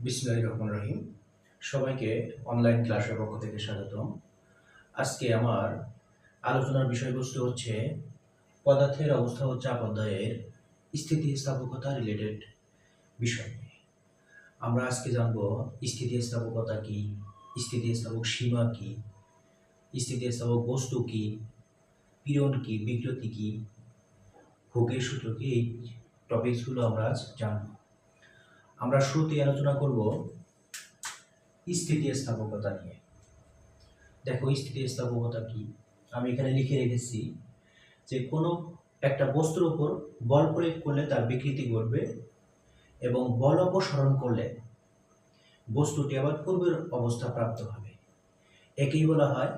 বিসমিল্লাহির রহমানির রহিম। সবাইকে অনলাইন ক্লাসের পক্ষ থেকে স্বাগতম। আজকে আমার আলোচনার বিষয়বস্তু হচ্ছে পদার্থের অবস্থা ও চাপ অধ্যায়ের স্থিতিস্থাপকতা রিলেটেড বিষয় নিয়ে। আমরা আজকে জানব স্থিতিস্থাপকতা কি, স্থিতিস্থাপক সীমা কি, স্থিতিস্থাপক বস্তু কি, পীড়ন কি, বিকৃতি কি, হুকের সূত্র কি, এই টপিকসগুলো আমরা আজ জানব। আমরা শুরুতেই আলোচনা করব স্থিতিস্থাপকতা নিয়ে। দেখো স্থিতিস্থাপকতা কি, আমি এখানে লিখে রেখেছি যে কোনো একটা বস্তুর উপর বল প্রয়োগ করলে তার বিকৃতি ঘটবে এবং বল অপসারণ করলে বস্তুটি আবার পূর্বের অবস্থা প্রাপ্ত হবে। একেই বলা হয়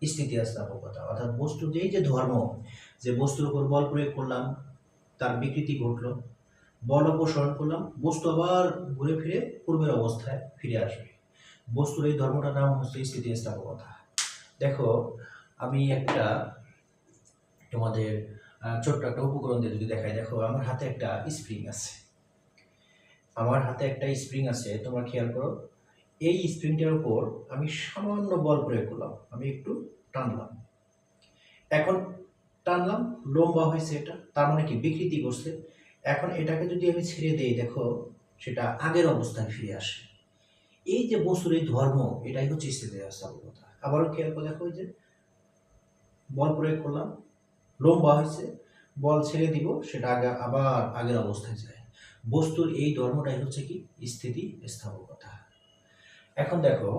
স্থিতিস্থাপকতা। অর্থাৎ বস্তুর যে ধর্ম, যে বস্তুর উপর বল প্রয়োগ করলাম তার বিকৃতি ঘটলো, বল অপসারণ করলাম বস্তু আবার ঘুরে ফিরে পূর্বের অবস্থায় ফিরে আসবে। বস্তুর এই ধর্মটার নাম হচ্ছে স্থিতিস্থাপকতা। দেখো আমি একটা তোমাদের ছোট্ট একটা উপকরণ দিয়ে যদি দেখাই, দেখো আমার হাতে একটা স্প্রিং আছে। তোমরা খেয়াল করো, এই স্প্রিংটার উপর আমি সামান্য বল প্রয়োগ করলাম, আমি একটু টানলাম, এখন টানলাম, লম্বা হয়েছে, এটা তার মানে কি বিকৃতি করছে। এখন এটাকে যদি আমি ছেড়ে দেই, দেখো সেটা আগের অবস্থায় ফিরে আসে। এই যে বস্তুর এই ধর্ম, এটাই হচ্ছে স্থিতিস্থাপকতা। আবারও খেয়াল করে দেখো, যে বল প্রয়োগ করলাম, লম্বা হয়েছে, বল ছেড়ে দিব, সেটা আবার আগের অবস্থায় যায়। বস্তুর এই ধর্মটাই হচ্ছে কি স্থিতিস্থাপকতা। এখন দেখো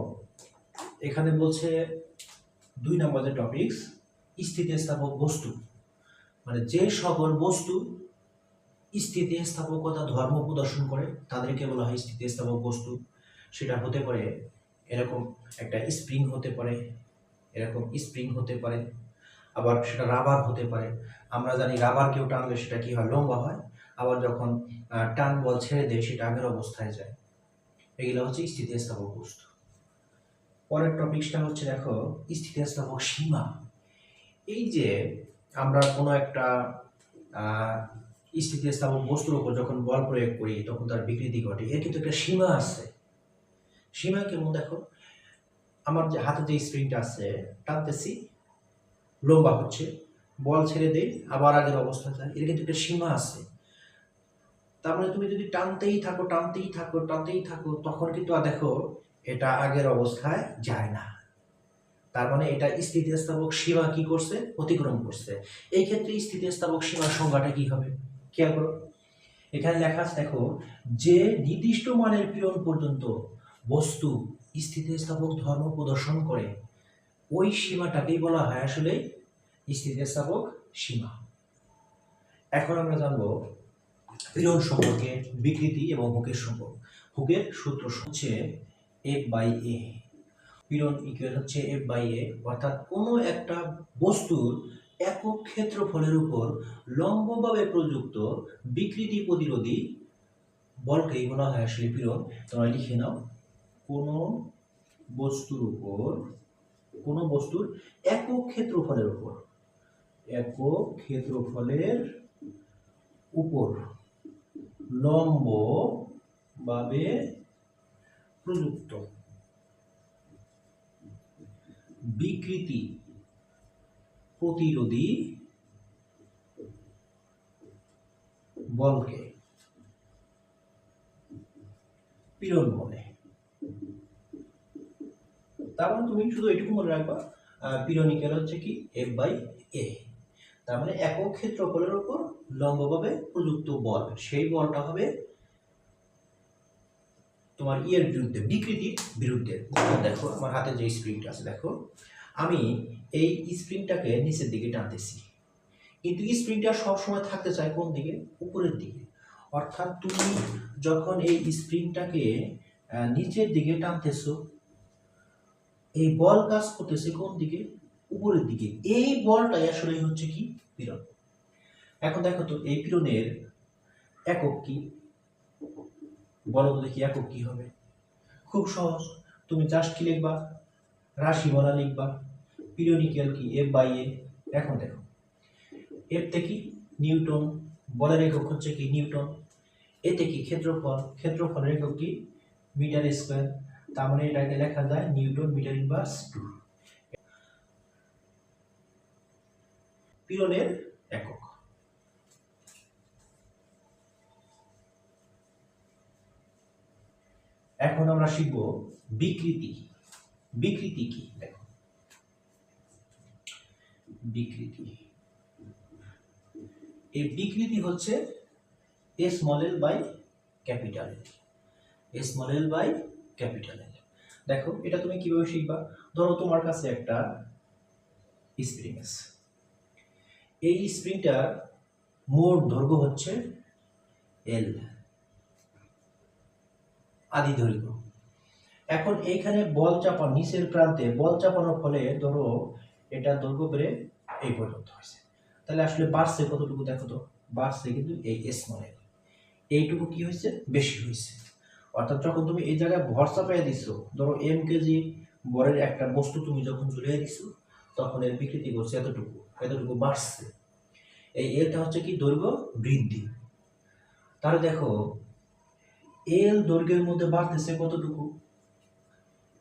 এখানে বলছে 2 নম্বর যে টপিকস, স্থিতিস্থাপক বস্তু, মানে যে সকল বস্তু স্থিতিস্থাপকতা ধর্ম প্রদর্শন করে তাদেরকে বলা হয় স্থিতিস্থাপক বস্তু। সেটা হতে পারে এরকম একটা স্প্রিং হতে পারে, এরকম স্প্রিং হতে পারে, আবার সেটা রাবার হতে পারে। আমরা জানি রাবার কেউ টানলে সেটা কি হয়, লম্বা হয়, আবার যখন টান বল ছেড়ে দেয় সেটা আগের অবস্থায় যায়। এগুলো হচ্ছে স্থিতিস্থাপক বস্তু। পরের টপিকসটা হচ্ছে দেখো স্থিতিস্থাপক সীমা। এই যে আমরা কোনো একটা স্থিতিস্থাপক বস্তুর উপর যখন বল প্রয়োগ করি তখন তার বিকৃতি ঘটে, এর কিন্তু একটা সীমা আছে। সীমা কেমন দেখো, আমার যে হাতে যে স্প্রিংটা আছে, টানতেছি, লম্বা হচ্ছে, বল ছেড়ে দেই, আবার আগের অবস্থা যায়, এর কিন্তু একটা সীমা আছে। তার মানে তুমি যদি টানতেই থাকো তখন কিন্তু আর দেখো এটা আগের অবস্থায় যায় না। তার মানে এটা স্থিতিস্থাপক সীমা কি করছে, অতিক্রম করছে। এই ক্ষেত্রে স্থিতিস্থাপক সীমার সংজ্ঞাটা কি হবে, খেয়াল করো, এখানে লেখা আছে দেখো, যে নির্দিষ্ট মানের পীড়ন পর্যন্ত বস্তু স্থিতিস্থাপক ধর্ম প্রদর্শন করে ওই সীমাটাকেই বলা হয় আসলে স্থিতিস্থাপক সীমা। এখন আমরা জানবো পীড়ন সম্পর্কে, বিকৃতি এবং হুকের সম্পর্ক। হুকের সূত্র হচ্ছে F/A। পীড়ন ইকুয়াল হচ্ছে F/A, অর্থাৎ কোনো একটা বস্তুর একক ক্ষেত্রফলের উপর লম্বভাবে প্রযুক্ত বিকৃতি প্রতিরোধী বলকেই বলা হয় আসলে পীড়ন। তোমরা লিখে নাও, কোনো বস্তুর একক ক্ষেত্রফলের উপর লম্বভাবে প্রযুক্ত বিকৃতি প্রতিরোধী বলকে পীড়ন বলে। তার মানে তুমি শুধু এটুকু মনে রাখবা, পীড়ন ইকুয়াল হচ্ছে কি F/A। তার মানে একক ক্ষেত্রফলের উপর লম্বভাবে প্রযুক্ত বল, সেই বলটা হবে তোমার ইয়ের বিরুদ্ধে, বিকৃতির বিরুদ্ধে। দেখো আমার হাতে যে স্প্রিংটা আছে, দেখো আমি এই স্প্রিংটাকে নিচের দিকে টানতেছি, কিন্তু স্প্রিংটা সবসময় থাকতে চায় কোন দিকে, উপরের দিকে। অর্থাৎ তুমি যখন এই স্প্রিংটাকে নিচের দিকে টানতেছো, এই বল কাজ করতেছে কোন দিকে, উপরের দিকে। এই বলটাই আসলে হচ্ছে কি পীড়ন। এখন দেখো তো এই পীড়নের একক কি, বলো তো দেখি একক কি হবে। খুব সহজ, তুমি জাস্ট কি লিখবা, রাশি বলা লিখবা, পীড়ন ইকুয়াল কি F/A। এখন দেখো এর থেকে নিউটন, বলের একক হচ্ছে কি নিউটন, এতে কি ক্ষেত্রফলের একক কি মিটার স্কয়ার, তার মানে এটাকে লেখা যায় নিউটন মিটার ইনভার্স 2। পীড়নের একক। এখন আমরা শিখব বিকৃতি। বিকৃতি কি? দেখো, বিকৃতি, এই বিকৃতি হচ্ছে small L by capital L. Small L by capital L. দেখো এটা তুমি কিভাবে শিখবা? ধরো তোমার কাছে একটা স্প্রিং আছে, এই স্প্রিংটার মোট দৈর্ঘ্য হচ্ছে এল, আদি দৈর্ঘ্য। এখন এইখানে বল চাপানো, নিচের প্রান্তে বল চাপানোর ফলে ধরো এটা দৈর্ঘ্য বেড়ে এই পর্যন্ত হয়েছে, তাহলে আসলে বাড়ছে কতটুকু? দেখো তো, বাড়ছে কিন্তু এই স্মল এল, এইটুকু কি হয়েছে? বেশি হয়েছে। অর্থাৎ যখন তুমি এই জায়গায় ভর চাপাইয়া দিছো, ধরো এম কেজি বরের একটা বস্তু তুমি যখন ঝুলিয়ে দিছো, তখন এর বিকৃতি করছে এতটুকু, এতটুকু বাড়ছে। এই এলটা হচ্ছে কি? দৈর্ঘ্য বৃদ্ধি। তাহলে দেখো এল দৈর্ঘ্যের মধ্যে বাড়তেছে কতটুকু?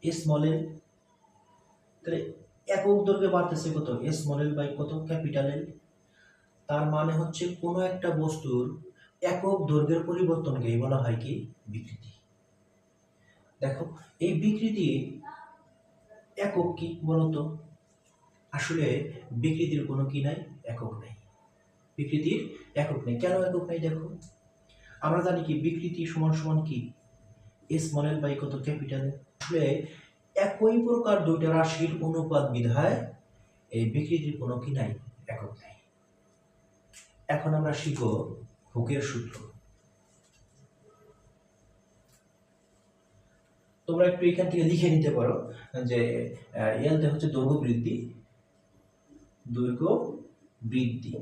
স্মল এল। তাহলে একক দৈর্ঘ্যে বাড়তেছে কত? স্মল এল বাই কত? ক্যাপিটাল এল। তার মানে হচ্ছে কোনো একটা বস্তুর একক দৈর্ঘ্যের পরিবর্তনকে বলা হয় কি? বিকৃতি। দেখো এই বিকৃতি একক কি বলতো? আসলে বিকৃতির কোনো কি নাই? একক নাই। বিকৃতির একক নেই। কেন একক নাই? দেখো আমরা জানি কি বিকৃতি সমান সমান কি? স্মল এল বাই কত? ক্যাপিটাল এল। আসলে একই প্রকার দুইটা রাশির অনুপাত বিধায় এই বিকৃতির কোনো কি নাই? একক নাই। এখন আমরা শিখব হুকের সূত্র। তোমরা একটু এখান থেকে লিখে নিতে পারো যে এলতে হচ্ছে দৈর্ঘ্য বৃদ্ধি, দৈর্ঘ্য বৃদ্ধি,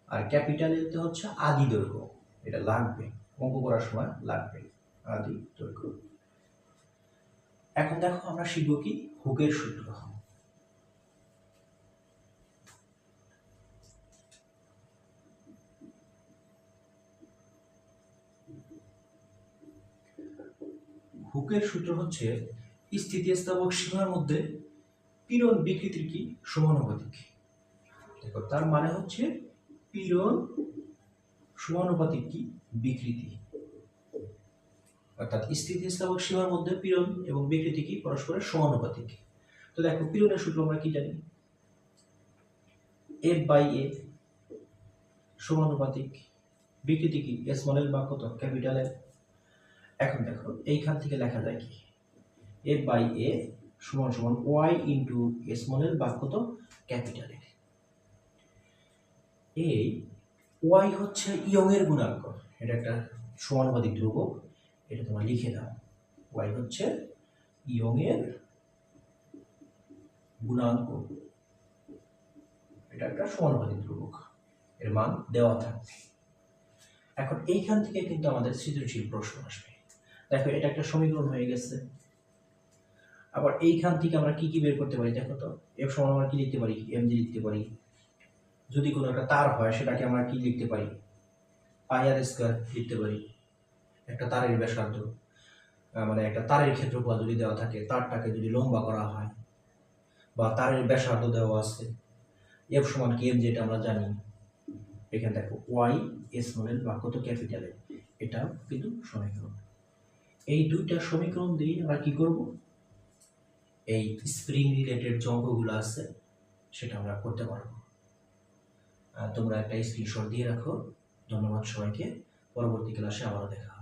আর ক্যাপিটাল এলতে হচ্ছে আদি দৈর্ঘ্য। এটা লাগবে, অঙ্ক করার সময় লাগবে, আদি দৈর্ঘ্য। এখন দেখো আমরা শিখব কি? হুকের সূত্র। হুকের সূত্র হচ্ছে স্থিতিস্থাপক সীমার মধ্যে পীড়ন বিকৃতির কি? সমানুপাতিক। দেখো তার মানে হচ্ছে পীড়ন সমানুপাতিক কি? বিকৃতি। অর্থাৎ স্থিতিস্থাপক সীমার মধ্যে পীড়ন এবং বিকৃতি কি? পরস্পরের সমানুপাতিক। তো দেখো পীড়নের সূত্র আমরা কি জানি? এফ বাই এ সমানুপাতিক, বিকৃতি কি? স্মল এল বা কত? ক্যাপিটাল এল। এখন দেখো এইখান থেকে লেখা যায় কি? এফ বাই এ সমান সমান ওয়াই ইন্টু স্মল এল বা কত? ক্যাপিটাল এল। এই ওয়াই হচ্ছে ইয়ং এর গুণাঙ্ক, এটা একটা সমানুপাতিক ধ্রুবক, এটা তোমরা লিখে দাও। ওয়াই হচ্ছে ইয়ং এর গুণাঙ্ক, এটা একটা সমানুপাতিক ধ্রুবক, এর মান দেওয়া থাকবে। এখন এইখান থেকে কিন্তু আমাদের সৃজনশীল প্রশ্ন আসবে। দেখো এটা একটা সমীকরণ হয়ে গেছে। আবার এইখান থেকে আমরা কি কি বের করতে পারি? দেখো তো, এফ সমান আমরা কি লিখতে পারি? এম জি লিখতে পারি। যদি কোনো একটা তার হয় সেটাকে আমরা কি লিখতে পারি? পাই আর স্কয়ার লিখতে পারি। একটা তারের ব্যাসার্ধ, মানে একটা তারের ক্ষেত্রফল যদি দেওয়া থাকে, তারটাকে যদি লম্বা করা হয়, বা তারের ব্যাসার্ধ দেওয়া আছে, এফ সমান কি? এম যেটা আমরা জানি। এখানে দেখো ওয়াই স্মল এল বা কত? ক্যাপিটাল এল। এটা কিন্তু সমীকরণ। এই দুইটা সমীকরণ দিয়ে আমরা কি করব? এই স্প্রিং রিলেটেড যে অঙ্কগুলো আছে সেটা আমরা করতে পারবো। তোমরা একটা স্ক্রিনশট দিয়ে রাখো। ধন্যবাদ সবাইকে। পরবর্তী ক্লাসে আবারও দেখা হবে।